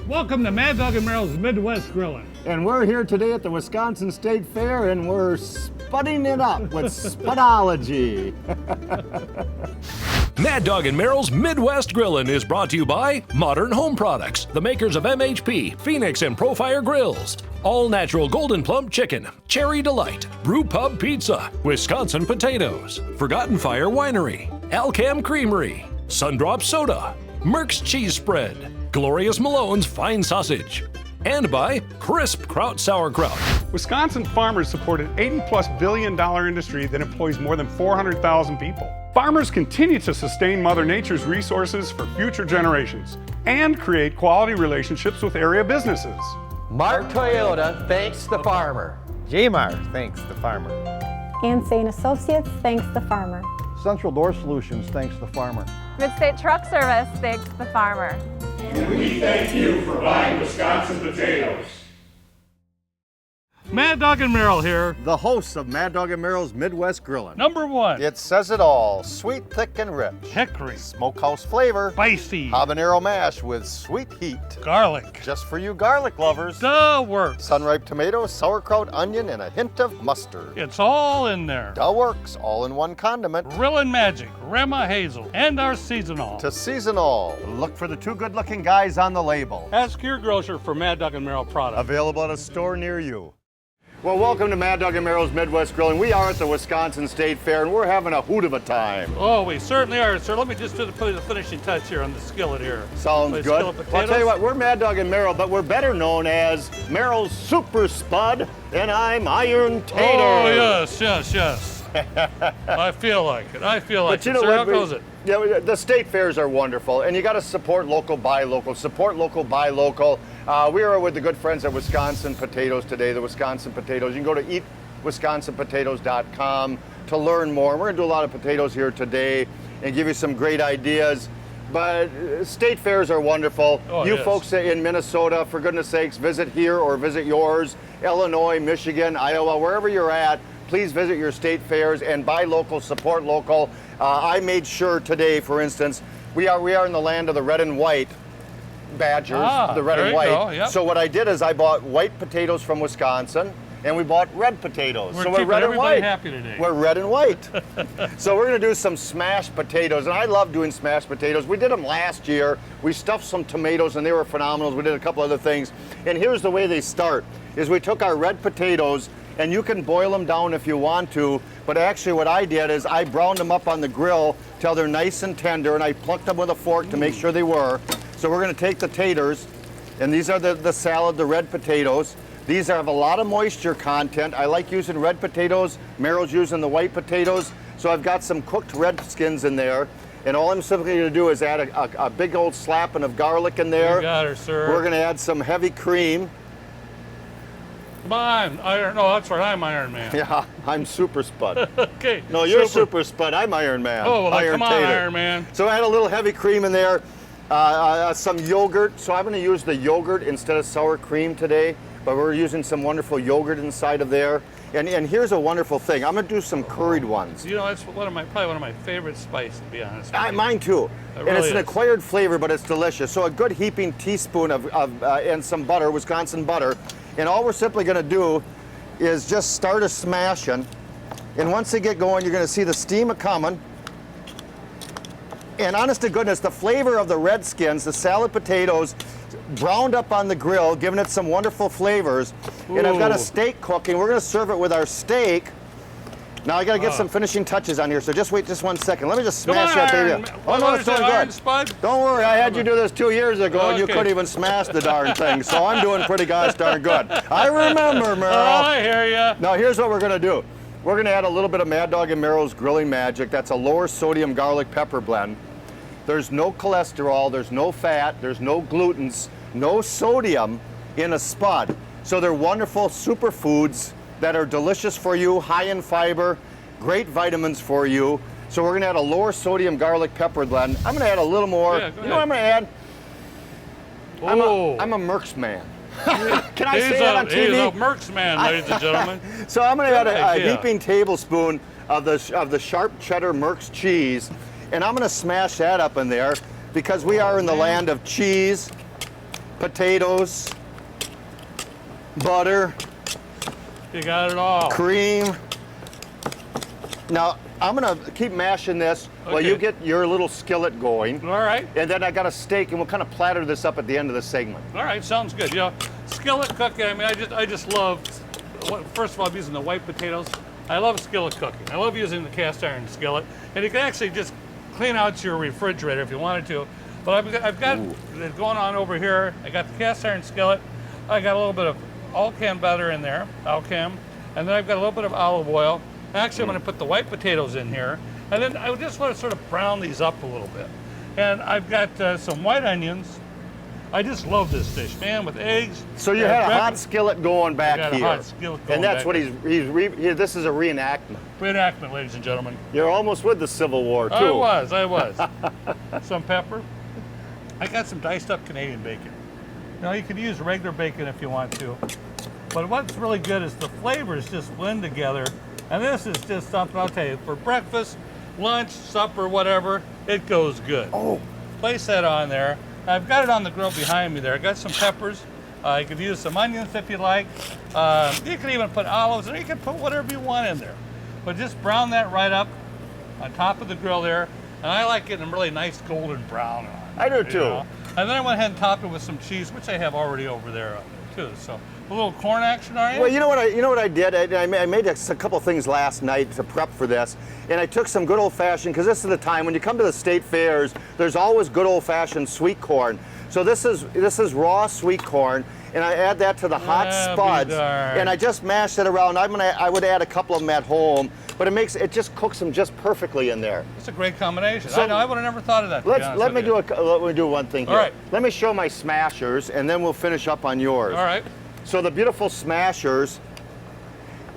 Welcome to Mad Dog and Merrill's Midwest Grilling. And we're here today at the Wisconsin State Fair, and we're spudding it up with spudology. Mad Dog and Merrill's Midwest Grillin' is brought to you by Modern Home Products, the makers of MHP, Phoenix, and Profire Grills. All Natural Golden Plump Chicken, Cherry Delight, Brew Pub Pizza, Wisconsin Potatoes, Forgotten Fire Winery, Alcam Creamery, Sundrop Soda, Merck's Cheese Spread, Glorious Malone's Fine Sausage, and by Crisp Kraut Sauerkraut. Wisconsin farmers support an $80+ billion industry that employs more than 400,000 people. Farmers continue to sustain Mother Nature's resources for future generations and create quality relationships with area businesses. Mark Toyota thanks the farmer. J-Mar thanks the farmer. Ansane Associates thanks the farmer. Central Door Solutions thanks the farmer. Mid-State Truck Service thanks the farmer. And we thank you for buying Wisconsin potatoes. Mad Dog and Merrill here. The hosts of Mad Dog and Merrill's Midwest Grilling. Number 1, It says it all. Sweet, thick, and rich. hickory, Smokehouse flavor. spicy, Habanero mash with sweet heat. garlic, Just for you garlic lovers. the works. Sun-ripe tomatoes, sauerkraut, onion, and a hint of mustard. It's all in there. The works, all in one condiment. Grillin' Magic, Rema Hazel, and our seasonal. To season all. Look for the two good-looking guys on the label. Ask your grocer for Mad Dog and Merrill products. Available at a store near you. Well, welcome to Mad Dog and Merrill's Midwest Grilling. We are at the Wisconsin State Fair, and we're having a hoot of a time. Oh, we certainly are, sir. Let me just put the finishing touch here on the skillet here. Sounds Please good. skillet Well, I'll potatoes. tell you what, we're Mad Dog and Merrill, but we're better known as Merrill's Super Spud, and I'm Iron Tater. Oh, yes. I feel like it. But you know Sir, what? how goes it? Yeah, the state fairs are wonderful, and you got to support local, buy local. Support local, buy local. We are with the good friends at Wisconsin Potatoes today, the Wisconsin Potatoes. You can go to eatwisconsinpotatoes.com to learn more. We're going to do a lot of potatoes here today and give you some great ideas. But state fairs are wonderful. Oh, you yes. folks in Minnesota, for goodness sakes, visit here or visit yours. Illinois, Michigan, Iowa, wherever you're at, please visit your state fairs and buy local, support local. I made sure today, for instance, we are in the land of the red and white badgers, the red there and you white. go, yep. So what I did is I bought white potatoes from Wisconsin, and we bought red potatoes. We're so keeping we're red and everybody white. happy today. We're red and white. So we're gonna do some smashed potatoes, and I love doing smashed potatoes. We did them last year. We stuffed some tomatoes, and they were phenomenal. We did a couple other things. And here's the way they start, is we took our red potatoes, and you can boil them down if you want to, but actually what I did is I browned them up on the grill till they're nice and tender, and I plucked them with a fork to make sure they were. So we're gonna take the taters, and these are the salad, the red potatoes. These have a lot of moisture content. I like using red potatoes. Merrill's using the white potatoes. So I've got some cooked red skins in there. And all I'm simply gonna do is add a big old slapping of garlic in there. You got her, sir. We're gonna add some heavy cream. Come on, Iron. No, that's right. I'm Iron Man. Yeah, I'm Super Spud. Okay. No, you're Super Spud. I'm Iron Man. Oh, well, Iron come on, Tater. Iron Man. So add a little heavy cream in there, some yogurt. So I'm going to use the yogurt instead of sour cream today, but we're using some wonderful yogurt inside of there. And here's a wonderful thing. I'm going to do some curried ones. You know, that's probably one of my favorite spices, to be honest with you. Mine too. It And really it's an is. acquired flavor, but it's delicious. So a good heaping teaspoon and some butter, Wisconsin butter. And all we're simply going to do is just start a smashing. And once they get going, you're going to see the steam a-coming. And honest to goodness, the flavor of the red skins, the salad potatoes, browned up on the grill, giving it some wonderful flavors. And I've got a Ooh. steak cooking. We're going to serve it with our steak. Now I got to get some finishing touches on here, so just wait just 1 second. Let me just Come smash on, that Iron baby. Man. Oh no, What it's is doing it, Iron good. Spud? Don't worry, I had you do this 2 years ago, and you Okay. couldn't even smash the darn thing. So I'm doing pretty gosh darn good. I remember, Merrill. Oh, I hear ya. Now here's what we're gonna do. We're gonna add a little bit of Mad Dog and Merrill's Grilling Magic. That's a lower sodium garlic pepper blend. There's no cholesterol, there's no fat, there's no glutens, no sodium in a spud. So they're wonderful superfoods that are delicious for you, high in fiber, great vitamins for you. So we're gonna add a lower sodium garlic pepper blend. I'm gonna add a little more. Yeah, go you know what I'm gonna add? Oh. I'm a Merck's man. Can I He's say that on TV? He's a Merck's man, ladies and gentlemen. So I'm going to add Good a idea. heaping tablespoon of the sharp cheddar Merck's cheese, and I'm going to smash that up in there because we are in the land of cheese potatoes, butter, You got it all. cream. Now, I'm gonna keep mashing this while Okay. you get your little skillet going. All right. And then I got a steak, and we'll kind of platter this up at the end of the segment. All right, sounds good. You know, skillet cooking. I mean, I just love. First of all, I'm using the white potatoes. I love skillet cooking. I love using the cast iron skillet, and you can actually just clean out your refrigerator if you wanted to. But I've got it going on over here. I got the cast iron skillet. I got a little bit of all-can butter in there, all-can, and then I've got a little bit of olive oil. Actually, I'm going to put the white potatoes in here, and then I just want to sort of brown these up a little bit. And I've got some white onions. I just love this dish, man, with eggs. So you had a hot skillet going back got a here. hot skillet going and that's back what this is a reenactment. Reenactment, ladies and gentlemen. You're almost with the Civil War, too. I was. Some pepper. I got some diced up Canadian bacon. You know, you could use regular bacon if you want to. But what's really good is the flavors just blend together. And this is just something, I'll tell you, for breakfast, lunch, supper, whatever, it goes good. Oh. Place that on there. I've got it on the grill behind me there. I got some peppers. You could use some onions if you like. You could even put olives, or you can put whatever you want in there. But just brown that right up on top of the grill there. And I like getting a really nice golden brown on it. I do too. know? And then I went ahead and topped it with some cheese, which I have already over there too. So a little corn action, are you? Well, you know what I did? I made a couple things last night to prep for this, and I took some good old-fashioned, because this is the time when you come to the state fairs, there's always good old-fashioned sweet corn. So this is raw sweet corn, and I add that to the hot spuds, and I just mash it around. I would add a couple of them at home, but it just cooks them just perfectly in there. It's a great combination. So I know, I would have never thought of that. Let me do one thing here. All right. Let me show my smashers, and then we'll finish up on yours. All right. So the beautiful smashers,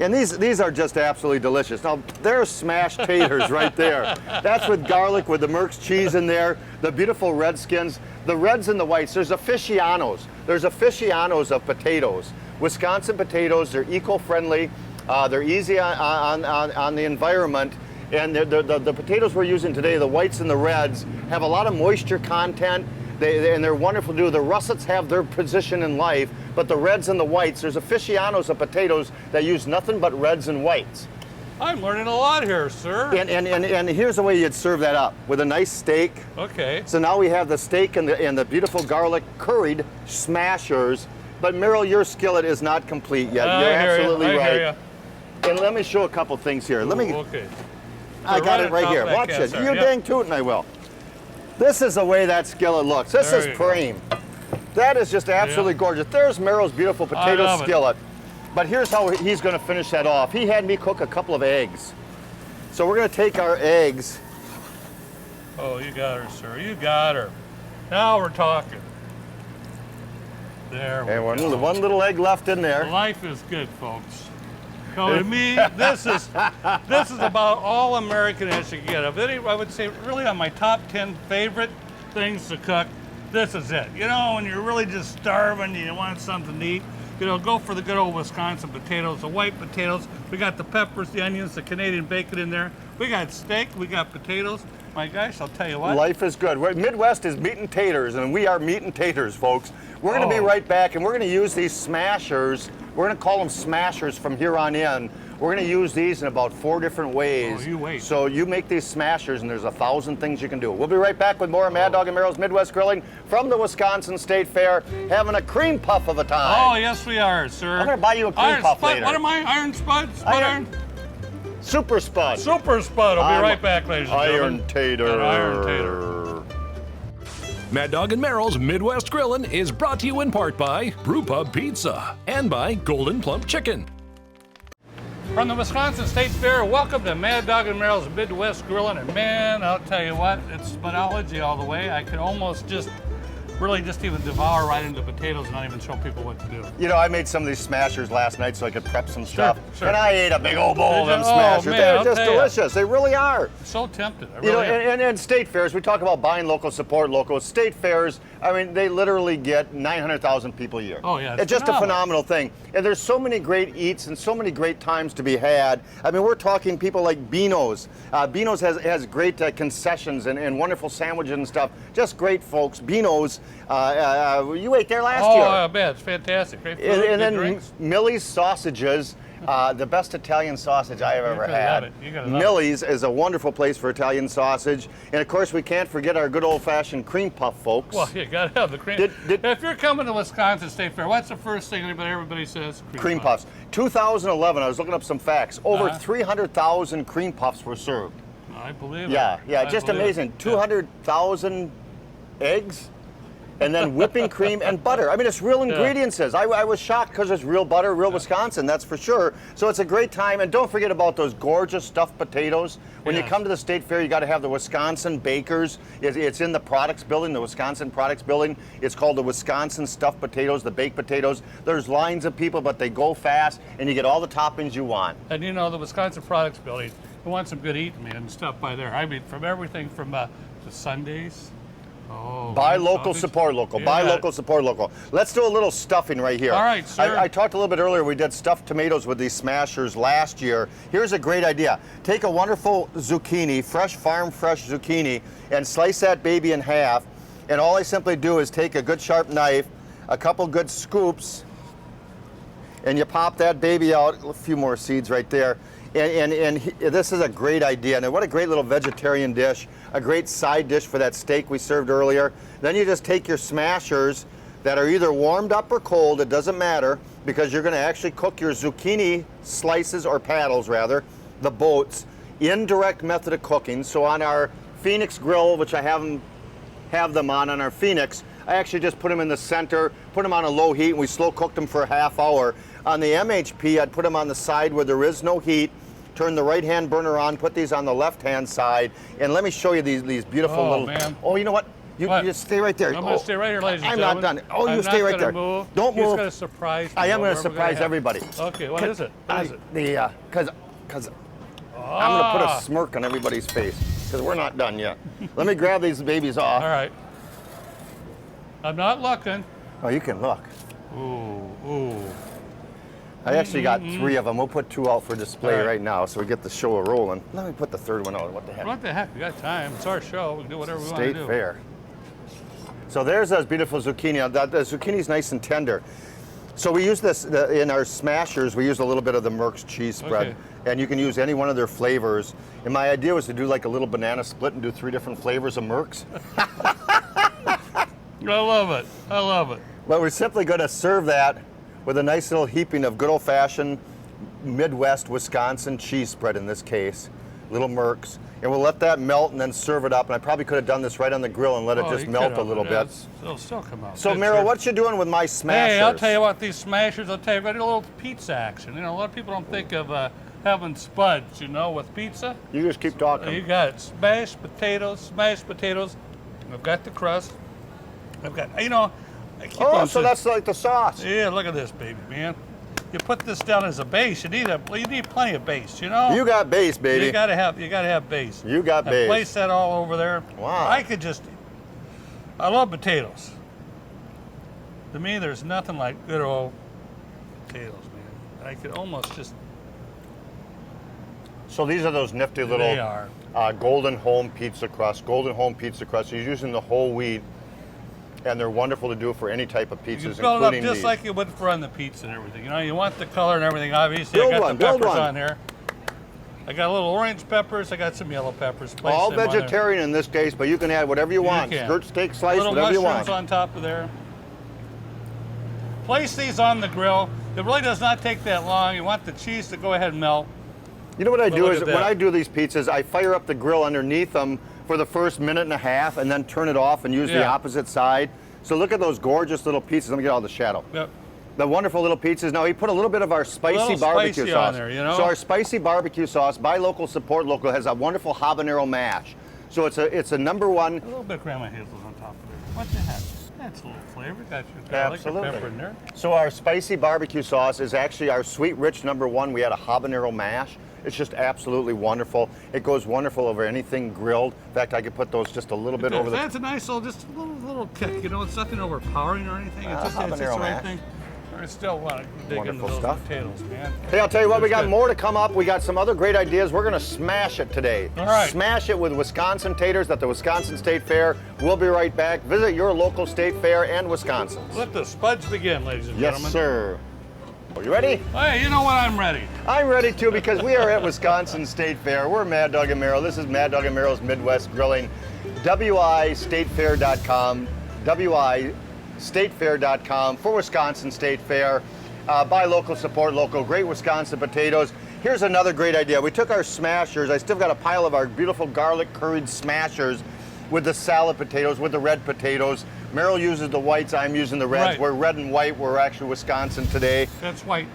and these are just absolutely delicious. Now, there's smashed taters right there. That's with garlic, with the Merck's cheese in there, the beautiful redskins, the reds and the whites. There's aficionados. There's aficionados of potatoes. Wisconsin potatoes, they're eco-friendly, they're easy on the environment, and the potatoes we're using today, the whites and the reds, have a lot of moisture content, and they're wonderful to do. The russets have their position in life, but the reds and the whites, there's aficionados of potatoes that use nothing but reds and whites. I'm learning a lot here, sir. And here's the way you'd serve that up, with a nice steak. Okay. So now we have the steak and the beautiful garlic curried smashers. But Merrill, your skillet is not complete yet. You're absolutely right. Hear you. And let me show a couple things here. Okay. I got it right here. Watch it. You dang tootin', I will. This is the way that skillet looks. This is cream. That is just absolutely gorgeous. There's Merrill's beautiful potato skillet. But here's how he's going to finish that off. He had me cook a couple of eggs. So we're going to take our eggs. Oh, you got her, sir. You got her. Now we're talking. There we go. One little egg left in there. Life is good, folks. So to me, this is about all American-ish you can get. Of any, I would say, really on my top 10 favorite things to cook, this is it. You know, when you're really just starving, you want something to eat, you know, go for the good old Wisconsin potatoes, the white potatoes. We got the peppers, the onions, the Canadian bacon in there. We got steak, we got potatoes. My gosh, I'll tell you what. Life is good. Midwest is meat and taters, and we are meat and taters, folks. We're going to be right back, and we're going to use these smashers. We're going to call them smashers from here on in. We're going to use these in about 4 different ways. Oh, you wait. So you make these smashers, and there's 1,000 things you can do. We'll be right back with more Mad Dog and Merrill's Midwest Grilling from the Wisconsin State Fair, having a cream puff of a time. Oh, yes, we are, sir. I'm going to buy you a cream puff later. What am I? Iron Spud? Spud iron? Super Spud. Super Spud. I'll be right back, ladies and gentlemen. Iron Tater. An Iron Tater. Mad Dog and Merrill's Midwest Grillin' is brought to you in part by Brew Pub Pizza and by Golden Plump Chicken. From the Wisconsin State Fair, welcome to Mad Dog and Merrill's Midwest Grillin'. And man, I'll tell you what, it's Spudology all the way. I could almost just even devour right into potatoes and not even show people what to do. You know, I made some of these smashers last night so I could prep some stuff. Sure. And I ate a big old bowl of them smashers. Man, They're I'll just tell delicious. They really are. I'm so tempted. I You know, really am. and state fairs, we talk about buying local, support local. State fairs, I mean, they literally get 900,000 people a year. Oh, yeah. It's just a phenomenal thing. And there's so many great eats and so many great times to be had. I mean, we're talking people like Beano's. Beano's has great concessions and wonderful sandwiches and stuff. Just great folks. Beano's You ate there last Oh, year. I bet. It's fantastic. Great food, And good then drinks. Millie's Sausages, the best Italian sausage I have ever gotta had. love it. You gotta love it. Millie's is a wonderful place for Italian sausage. And of course, we can't forget our good old-fashioned cream puff, folks. Well, you gotta have the cream. If you're coming to Wisconsin State Fair, what's the first thing everybody says? Cream puffs. 2011, I was looking up some facts. Over 300,000 cream puffs were served. I believe it. Yeah, I just believe amazing. it. 200,000 eggs, and then whipping cream and butter. I mean, it's real ingredients. I was shocked because it's real butter, real Wisconsin, that's for sure. So it's a great time. And don't forget about those gorgeous stuffed potatoes. When you come to the State Fair, you got to have the Wisconsin Bakers. It's in the products building, the Wisconsin Products Building. It's called the Wisconsin Stuffed Potatoes, the baked potatoes. There's lines of people, but they go fast, and you get all the toppings you want. And you know, the Wisconsin Products Building, you want some good eating, man, and stuff by there. I mean, from everything from the Sundays. Oh, Buy man, local, sausage. support local. Yeah. Buy local, support local. Let's do a little stuffing right here. All right, sir. I talked a little bit earlier, we did stuffed tomatoes with these smashers last year. Here's a great idea. Take a wonderful zucchini, fresh zucchini, and slice that baby in half. And all I simply do is take a good sharp knife, a couple good scoops, and you pop that baby out, a few more seeds right there. This is a great idea. And what a great little vegetarian dish, a great side dish for that steak we served earlier. Then you just take your smashers that are either warmed up or cold, it doesn't matter, because you're gonna actually cook your zucchini slices, or paddles rather, the boats, indirect method of cooking. So on our Phoenix grill, which I have them on our Phoenix, I actually just put them in the center, put them on a low heat, and we slow cooked them for a half hour. On the MHP, I'd put them on the side where there is no heat, turn the right-hand burner on, put these on the left-hand side, and let me show you these beautiful little... Man. Oh, you know what? You just stay right there. I'm going to stay right here, ladies and I'm gentlemen. not done. Oh, you I'm stay not right gonna there. Move. Don't You're move. going to surprise me. I am going to What we're surprise have. everybody. Okay, what is it? What is it? Because I'm going to put a smirk on everybody's face, because we're not done yet. Let me grab these babies off. All right. I'm not looking. Oh, you can look. Ooh. I actually got 3 of them. We'll put 2 out for display right now so we get the show rolling. Let me put the 3rd one out. What the heck? What the heck? We got time. It's our show. We can do whatever we want to do. State Fair. So there's those beautiful zucchini. The zucchini's nice and tender. So we use this in our smashers. We use a little bit of the Merck's cheese spread, and you can use any one of their flavors. And my idea was to do like a little banana split and do 3 different flavors of Merck's. I love it. I love it. But we're simply going to serve that with a nice little heaping of good old-fashioned Midwest Wisconsin cheese spread in this case, little Merck's. And we'll let that melt and then serve it up. And I probably could have done this right on the grill and let it just melt a little bit. It'll still come out. So, Meryl, what you doing with my smashers? Hey, I'll tell you what, these smashers, I'll tell you, I did a little pizza action. You know, a lot of people don't think of having spuds, you know, with pizza. You just keep talking. You got it. Smashed potatoes. I've got the crust. I've got, you know, I keep on so saying, that's like the sauce. yeah, look at this, baby, man. You put this down as a base. You need plenty of base, you know. You got base, baby. You gotta have base. You got base. Place that all over there. Wow. I love potatoes. To me, there's nothing like good old potatoes, man. I could almost just. So these are those nifty little They are. Golden Home pizza crust. Golden Home pizza crust. You're using the whole wheat, and they're wonderful to do for any type of pizzas, You can build it up including just these. like you would for on the pizza and everything. You know, you want the color and everything. Obviously, Build I got one, the build peppers one. on here. I got little orange peppers. I got some yellow peppers. Place All them on there. vegetarian in this case, but you can add whatever you want. can. Skirt steak slice, Little whatever you mushrooms want. on top of there. Place these on the grill. It really does not take that long. You want the cheese to go ahead and melt. You know what I Well, do look is at when that. I do these pizzas, I fire up the grill underneath them for the first minute and a half, and then turn it off and use the Yeah. opposite side. So look at those gorgeous little pizzas. Let me get all the shadow. Yep. The wonderful little pizzas. Now, he put a little bit of our spicy little barbecue spicy sauce. on there, you know? So our spicy barbecue sauce, buy local, support local, has a wonderful habanero mash. So it's a number one. A little bit of grandma hazel's on top of there. What the heck? That's a little flavor. Got your garlic Absolutely. and pepper in there. So our spicy barbecue sauce is actually our sweet, rich number one. We had a habanero mash. It's just absolutely wonderful. It goes wonderful over anything grilled. In fact, I could put those just a little bit over the... That's a nice little, just a little kick. You know, it's nothing overpowering or anything. It's just the habanero right mash. thing. I still want to dig into Wonderful those stuff. potatoes, man. Hey, I'll tell you what, we That's got good. more to come up. We got some other great ideas. We're going to smash it today. All right. Smash it with Wisconsin taters at the Wisconsin State Fair. We'll be right back. Visit your local state fair and Wisconsin. Let the spuds begin, ladies and Yes, gentlemen. sir. Are you ready? Hey, you know what? I'm ready. I'm ready too because we are at Wisconsin State Fair. We're Mad Dog and Merrill. This is Mad Dog and Merrill's Midwest Grilling. WIStatefair.com. WIStatefair.com for Wisconsin State Fair. Buy local, support local. Great Wisconsin potatoes. Here's another great idea. We took our smashers. I still got a pile of our beautiful garlic curried smashers with the salad potatoes, with the red potatoes. Merrill uses the whites, I'm using the reds. Right. We're red and white. We're actually Wisconsin today. That's white.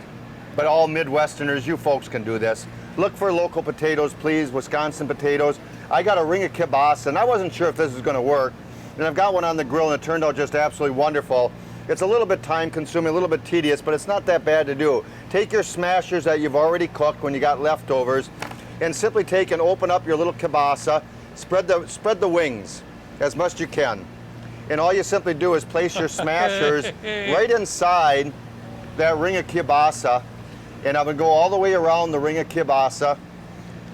But all Midwesterners, you folks can do this. Look for local potatoes, please, Wisconsin potatoes. I got a ring of kielbasa, and I wasn't sure if this was gonna work. And I've got one on the grill, and it turned out just absolutely wonderful. It's a little bit time consuming, a little bit tedious, but it's not that bad to do. Take your smashers that you've already cooked when you got leftovers, and simply take and open up your little kielbasa, spread the wings as much as you can. And all you simply do is place your smashers right inside that ring of kielbasa, and I'm gonna go all the way around the ring of kielbasa.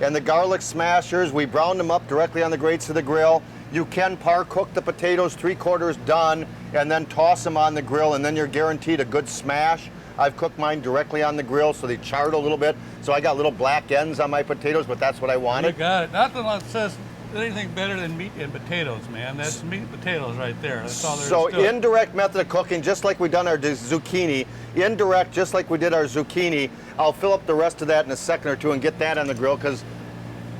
And the garlic smashers, we brown them up directly on the grates of the grill. You can par cook the potatoes 3/4 done and then toss them on the grill, and then you're guaranteed a good smash. I've cooked mine directly on the grill so they charred a little bit. So I got little black ends on my potatoes, but that's what I You wanted. got it. Nothing that says anything better than meat and potatoes, man. That's meat and potatoes right there. That's all there is So to it. indirect method of cooking, just like we done our zucchini. Indirect, just like we did our zucchini. I'll fill up the rest of that in a second or two and get that on the grill because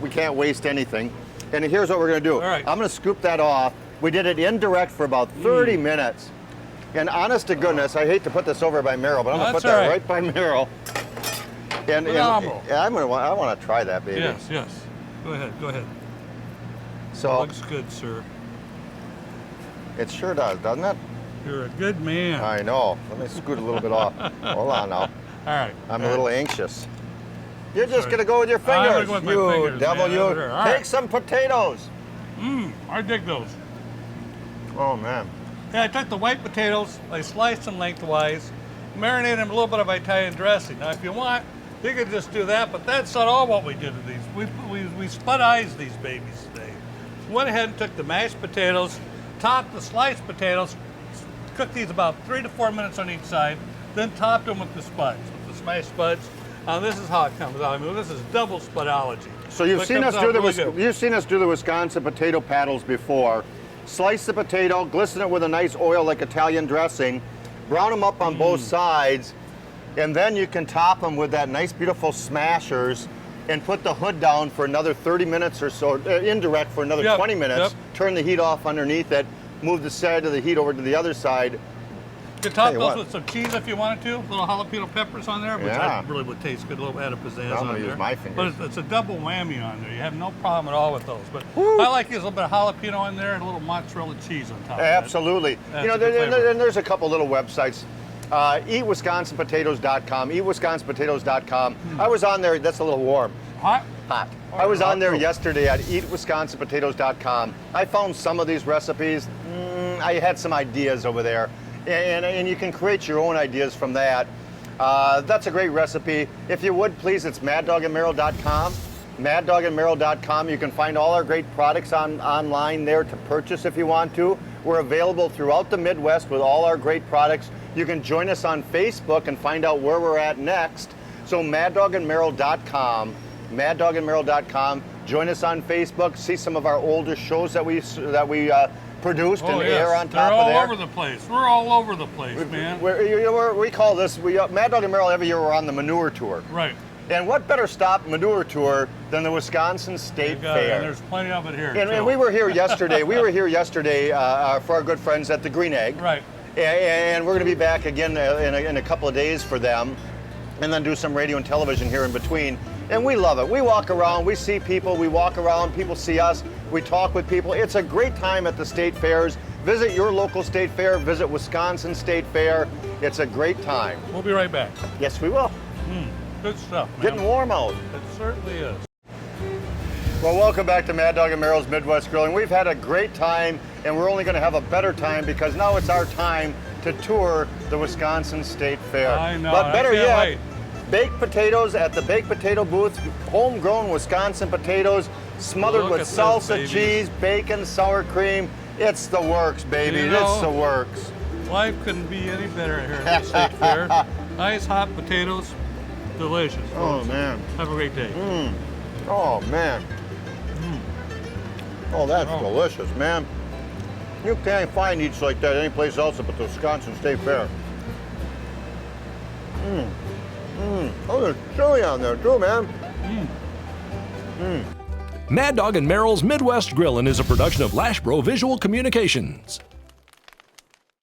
we can't waste anything. And here's what we're gonna do. All right. I'm gonna scoop that off. We did it indirect for about 30 minutes. And honest to goodness, I hate to put this over by Merrill, but I'm gonna That's put that all right by Merrill. And Phenomenal. I wanna try that, baby. Yes, yes. Go ahead, go ahead. So Looks good, sir. it sure does, doesn't it? You're a good man. I know. Let me scoot a little bit off. Hold on now. All right. I'm a little anxious. You're just Sorry. gonna go with your I'm fingers. gonna go with my you fingers, devil, man, you. over there. All right. Take some potatoes. I dig those. Oh man. Yeah, I took the white potatoes, I sliced them lengthwise, marinated them in a little bit of Italian dressing. Now, if you want, you could just do that, but that's not all what we did to these. We spud-ized these babies today. Went ahead and took the mashed potatoes, topped the sliced potatoes, cooked these about 3 to 4 minutes on each side, then topped them with the spuds, with the smashed spuds. Now, this is how it comes out. I mean, this is double spudology. So you've But it seen us comes do out the really good. you've seen us do the Wisconsin potato paddles before. Slice the potato, glisten it with a nice oil like Italian dressing, brown them up on both sides, and then you can top them with that nice beautiful smashers and put the hood down for another 30 minutes or so, indirect for another Yep, 20 minutes, yep. turn the heat off underneath it, move the side of the heat over to the other side. You could top Tell you those what. with some cheese if you wanted to, little jalapeno peppers on there, which Yeah. really would taste good, a little added pizzazz I'm on gonna there. use my fingers. But it's a double whammy on there. You have no problem at all with those. But I like to use a little bit of jalapeno in there and a little mozzarella cheese on top of that. Absolutely. That's You know, a good flavor. and there's a couple little websites. EatWisconsinPotatoes.com, EatWisconsinPotatoes.com. I was on there, that's a little warm. Hot? Hot. I was on there Hot. yesterday at EatWisconsinPotatoes.com. I found some of these recipes. I had some ideas over there. And you can create your own ideas from that. That's a great recipe. If you would, please, it's maddogandmerrill.com. Maddogandmerrill.com. You can find all our great products online there to purchase if you want to. We're available throughout the Midwest with all our great products. You can join us on Facebook and find out where we're at next. So maddogandmerrill.com. Maddogandmerrill.com. Join us on Facebook. See some of our older shows that we produced and air on top They're of all there. over the place. We're all over the place, man. We call this, Mad Dog and Merrill, every year we're on the manure tour. Right. And what better stop manure tour than the Wisconsin State You got it. Fair? And there's plenty of it here. And too. we were here yesterday. For our good friends at the Green Egg. Right. And we're going to be back again in a couple of days for them, and then do some radio and television here in between. And we love it. We walk around, we see people, we walk around, people see us, we talk with people. It's a great time at the state fairs. Visit your local state fair, visit Wisconsin State Fair. It's a great time. We'll be right back. Yes, we will. Good stuff, man. Getting warm out. It certainly is. Well, welcome back to Mad Dog and Merrill's Midwest Grilling. We've had a great time, and we're only going to have a better time because now it's our time to tour the Wisconsin State Fair. I know, But I better can't yet, wait. baked potatoes at the baked potato booth, homegrown Wisconsin potatoes, smothered Look with at this, salsa, baby. cheese, bacon, sour cream. It's the works, baby. You know- It's the works. Life couldn't be any better here at the State Fair. Nice hot potatoes, delicious. Oh, folks. man. Have a great day. Oh, man. Oh, that's delicious, man. You can't find eats like that anyplace else but the Wisconsin State Fair. Oh, there's chili on there too, man. Mad Dog and Merrill's Midwest Grillin' is a production of Lashbro Visual Communications.